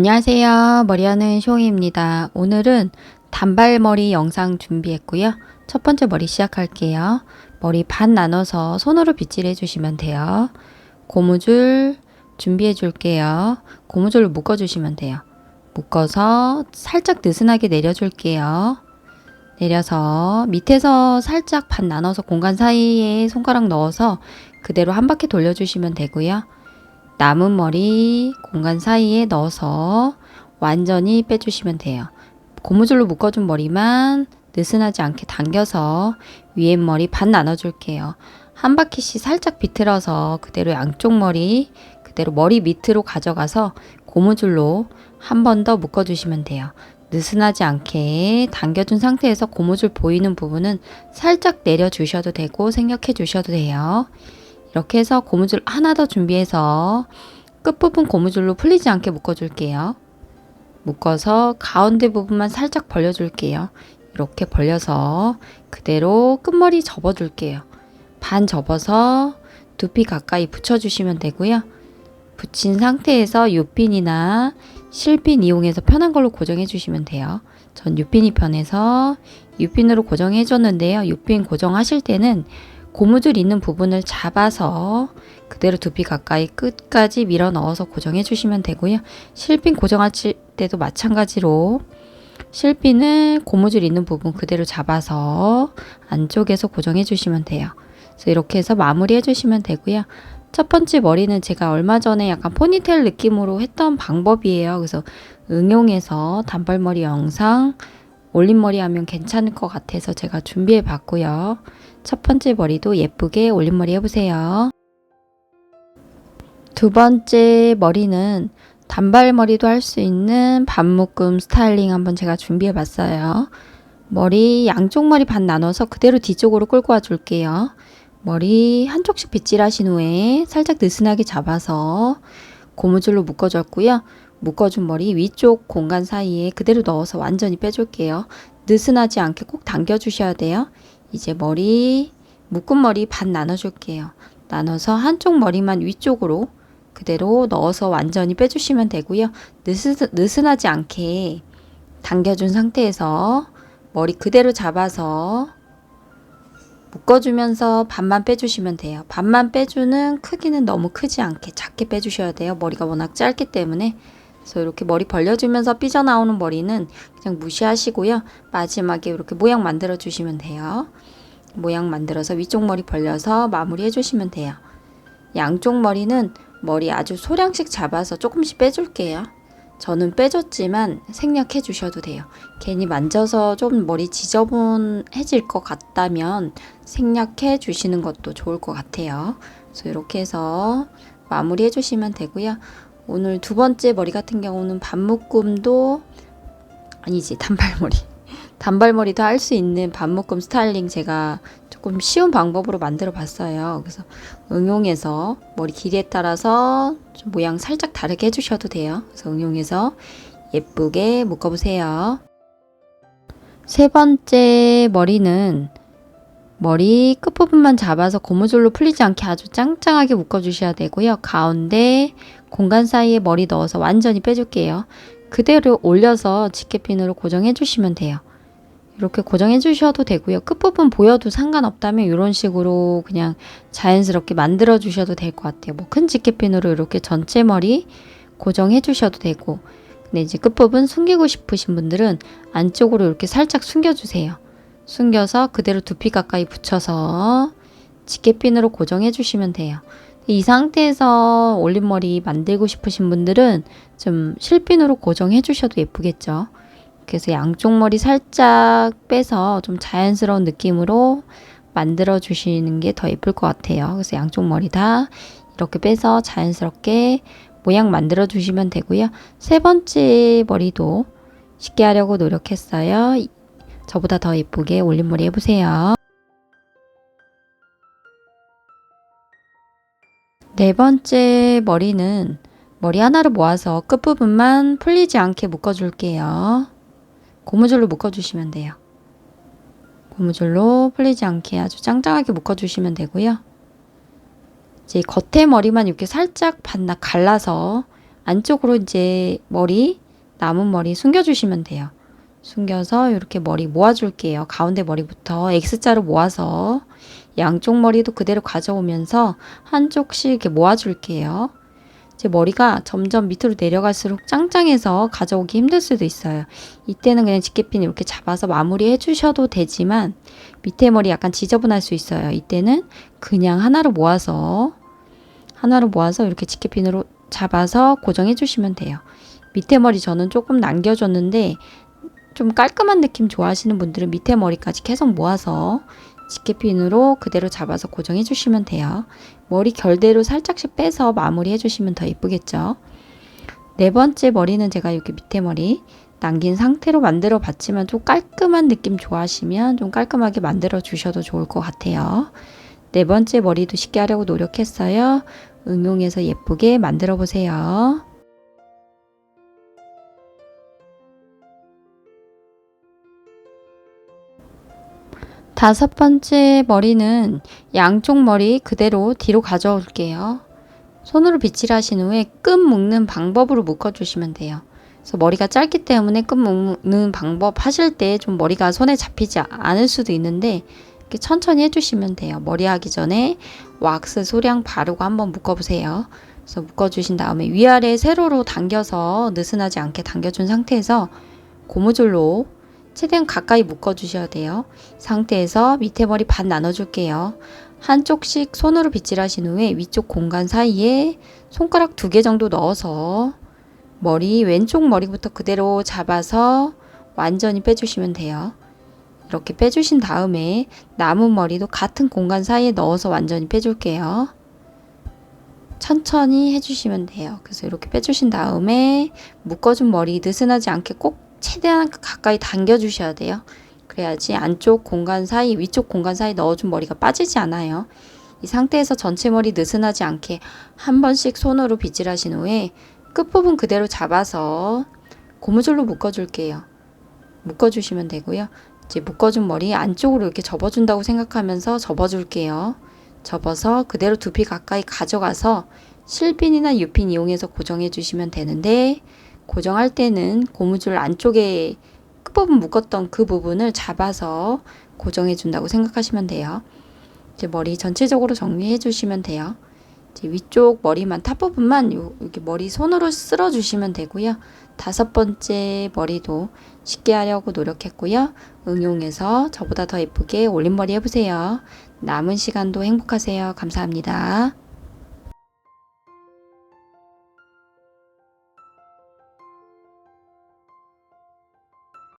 안녕하세요. 머리하는 쇼잉입니다. 오늘은 단발머리 영상 준비했고요. 첫 번째 머리 시작할게요. 머리 반 나눠서 손으로 빗질 해주시면 돼요. 고무줄 준비해 줄게요. 고무줄로 묶어주시면 돼요. 묶어서 살짝 느슨하게 내려줄게요. 내려서 밑에서 살짝 반 나눠서 공간 사이에 손가락 넣어서 그대로 한 바퀴 돌려주시면 되고요. 남은 머리 공간 사이에 넣어서 완전히 빼주시면 돼요. 고무줄로 묶어준 머리만 느슨하지 않게 당겨서 위에 머리 반 나눠줄게요. 한 바퀴씩 살짝 비틀어서 그대로 양쪽 머리 그대로 머리 밑으로 가져가서 고무줄로 한 번 더 묶어주시면 돼요. 느슨하지 않게 당겨준 상태에서 고무줄 보이는 부분은 살짝 내려주셔도 되고 생략해 주셔도 돼요. 이렇게 해서 고무줄 하나 더 준비해서 끝부분 고무줄로 풀리지 않게 묶어줄게요. 묶어서 가운데 부분만 살짝 벌려줄게요. 이렇게 벌려서 그대로 끝머리 접어줄게요. 반 접어서 두피 가까이 붙여주시면 되고요. 붙인 상태에서 U핀이나 실핀 이용해서 편한 걸로 고정해 주시면 돼요. 전 U핀이 편해서 U핀으로 고정해 줬는데요. U핀 고정하실 때는 고무줄 있는 부분을 잡아서 그대로 두피 가까이 끝까지 밀어 넣어서 고정해 주시면 되고요. 실핀 고정할 때도 마찬가지로 실핀을 고무줄 있는 부분 그대로 잡아서 안쪽에서 고정해 주시면 돼요. 그래서 이렇게 해서 마무리 해주시면 되고요. 첫 번째 머리는 제가 얼마 전에 약간 포니테일 느낌으로 했던 방법이에요. 그래서 응용해서 단발머리 영상 올림머리 하면 괜찮을 것 같아서 제가 준비해 봤고요. 첫 번째 머리도 예쁘게 올림머리 해보세요. 두 번째 머리는 단발머리도 할 수 있는 반묶음 스타일링 한번 제가 준비해 봤어요. 머리 양쪽 머리 반 나눠서 그대로 뒤쪽으로 끌고 와 줄게요. 머리 한쪽씩 빗질 하신 후에 살짝 느슨하게 잡아서 고무줄로 묶어줬고요. 묶어준 머리 위쪽 공간 사이에 그대로 넣어서 완전히 빼줄게요. 느슨하지 않게 꼭 당겨주셔야 돼요. 이제 머리 묶은 머리 반 나눠줄게요. 나눠서 한쪽 머리만 위쪽으로 그대로 넣어서 완전히 빼주시면 되고요. 느슨하지 않게 당겨준 상태에서 머리 그대로 잡아서 묶어주면서 반만 빼주시면 돼요. 반만 빼주는 크기는 너무 크지 않게 작게 빼주셔야 돼요. 머리가 워낙 짧기 때문에. 그래서 이렇게 머리 벌려주면서 삐져나오는 머리는 그냥 무시하시고요. 마지막에 이렇게 모양 만들어 주시면 돼요. 모양 만들어서 위쪽 머리 벌려서 마무리 해주시면 돼요. 양쪽 머리는 머리 아주 소량씩 잡아서 조금씩 빼줄게요. 저는 빼줬지만 생략해 주셔도 돼요. 괜히 만져서 좀 머리 지저분해질 것 같다면 생략해 주시는 것도 좋을 것 같아요. 그래서 이렇게 해서 마무리 해주시면 되고요. 오늘 두 번째 머리 같은 경우는 반묶음도 아니지 단발머리 단발머리도 할 수 있는 반묶음 스타일링 제가 조금 쉬운 방법으로 만들어 봤어요. 그래서 응용해서 머리 길이에 따라서 좀 모양 살짝 다르게 해주셔도 돼요. 그래서 응용해서 예쁘게 묶어보세요. 세 번째 머리는 머리 끝부분만 잡아서 고무줄로 풀리지 않게 아주 짱짱하게 묶어주셔야 되고요. 가운데 공간 사이에 머리 넣어서 완전히 빼줄게요. 그대로 올려서 집게핀으로 고정해 주시면 돼요. 이렇게 고정해 주셔도 되고요. 끝부분 보여도 상관없다면 이런 식으로 그냥 자연스럽게 만들어 주셔도 될 것 같아요. 뭐 큰 집게핀으로 이렇게 전체 머리 고정해 주셔도 되고, 근데 이제 끝부분 숨기고 싶으신 분들은 안쪽으로 이렇게 살짝 숨겨주세요. 숨겨서 그대로 두피 가까이 붙여서 집게핀으로 고정해 주시면 돼요. 이 상태에서 올림머리 만들고 싶으신 분들은 좀 실핀으로 고정해 주셔도 예쁘겠죠. 그래서 양쪽 머리 살짝 빼서 좀 자연스러운 느낌으로 만들어 주시는 게 더 예쁠 것 같아요. 그래서 양쪽 머리 다 이렇게 빼서 자연스럽게 모양 만들어 주시면 되고요. 세 번째 머리도 쉽게 하려고 노력했어요. 저보다 더 예쁘게 올림머리 해보세요. 네 번째 머리는 머리 하나를 모아서 끝부분만 풀리지 않게 묶어줄게요. 고무줄로 묶어주시면 돼요. 고무줄로 풀리지 않게 아주 짱짱하게 묶어주시면 되고요. 이제 겉에 머리만 이렇게 살짝 반납 갈라서 안쪽으로 이제 남은 머리 숨겨주시면 돼요. 숨겨서 이렇게 머리 모아줄게요. 가운데 머리부터 X자로 모아서 양쪽 머리도 그대로 가져오면서 한쪽씩 이렇게 모아줄게요. 제 머리가 점점 밑으로 내려갈수록 짱짱해서 가져오기 힘들 수도 있어요. 이때는 그냥 집게핀 이렇게 잡아서 마무리 해주셔도 되지만 밑에 머리 약간 지저분할 수 있어요. 이때는 그냥 하나로 모아서 이렇게 집게핀으로 잡아서 고정해 주시면 돼요. 밑에 머리 저는 조금 남겨줬는데 좀 깔끔한 느낌 좋아하시는 분들은 밑에 머리까지 계속 모아서 집게핀으로 그대로 잡아서 고정해 주시면 돼요. 머리 결대로 살짝씩 빼서 마무리 해주시면 더 예쁘겠죠. 네 번째 머리는 제가 이렇게 밑에 머리 남긴 상태로 만들어 봤지만 좀 깔끔한 느낌 좋아하시면 좀 깔끔하게 만들어 주셔도 좋을 것 같아요. 네 번째 머리도 쉽게 하려고 노력했어요. 응용해서 예쁘게 만들어 보세요. 다섯 번째 머리는 양쪽 머리 그대로 뒤로 가져올게요. 손으로 빗질 하신 후에 끈 묶는 방법으로 묶어주시면 돼요. 그래서 머리가 짧기 때문에 끈 묶는 방법 하실 때 좀 머리가 손에 잡히지 않을 수도 있는데 이렇게 천천히 해주시면 돼요. 머리 하기 전에 왁스 소량 바르고 한번 묶어보세요. 그래서 묶어주신 다음에 위아래 세로로 당겨서 느슨하지 않게 당겨준 상태에서 고무줄로 최대한 가까이 묶어주셔야 돼요. 상태에서 밑에 머리 반 나눠줄게요. 한쪽씩 손으로 빗질하신 후에 위쪽 공간 사이에 손가락 2개 정도 넣어서 왼쪽 머리부터 그대로 잡아서 완전히 빼주시면 돼요. 이렇게 빼주신 다음에 남은 머리도 같은 공간 사이에 넣어서 완전히 빼줄게요. 천천히 해주시면 돼요. 그래서 이렇게 빼주신 다음에 묶어준 머리 느슨하지 않게 꼭 최대한 가까이 당겨 주셔야 돼요. 그래야지 안쪽 공간 사이 위쪽 공간 사이 넣어준 머리가 빠지지 않아요. 이 상태에서 전체 머리 느슨하지 않게 한 번씩 손으로 빗질하신 후에 끝부분 그대로 잡아서 고무줄로 묶어줄게요. 묶어주시면 되고요. 이제 묶어준 머리 안쪽으로 이렇게 접어준다고 생각하면서 접어줄게요. 접어서 그대로 두피 가까이 가져가서 실핀이나 유핀 이용해서 고정해 주시면 되는데 고정할 때는 고무줄 안쪽에 끝부분 묶었던 그 부분을 잡아서 고정해 준다고 생각하시면 돼요. 이제 머리 전체적으로 정리해 주시면 돼요. 이제 위쪽 머리만 탑 부분만 여기 머리 손으로 쓸어 주시면 되고요. 다섯 번째 머리도 쉽게 하려고 노력했고요. 응용해서 저보다 더 예쁘게 올림머리 해보세요. 남은 시간도 행복하세요. 감사합니다.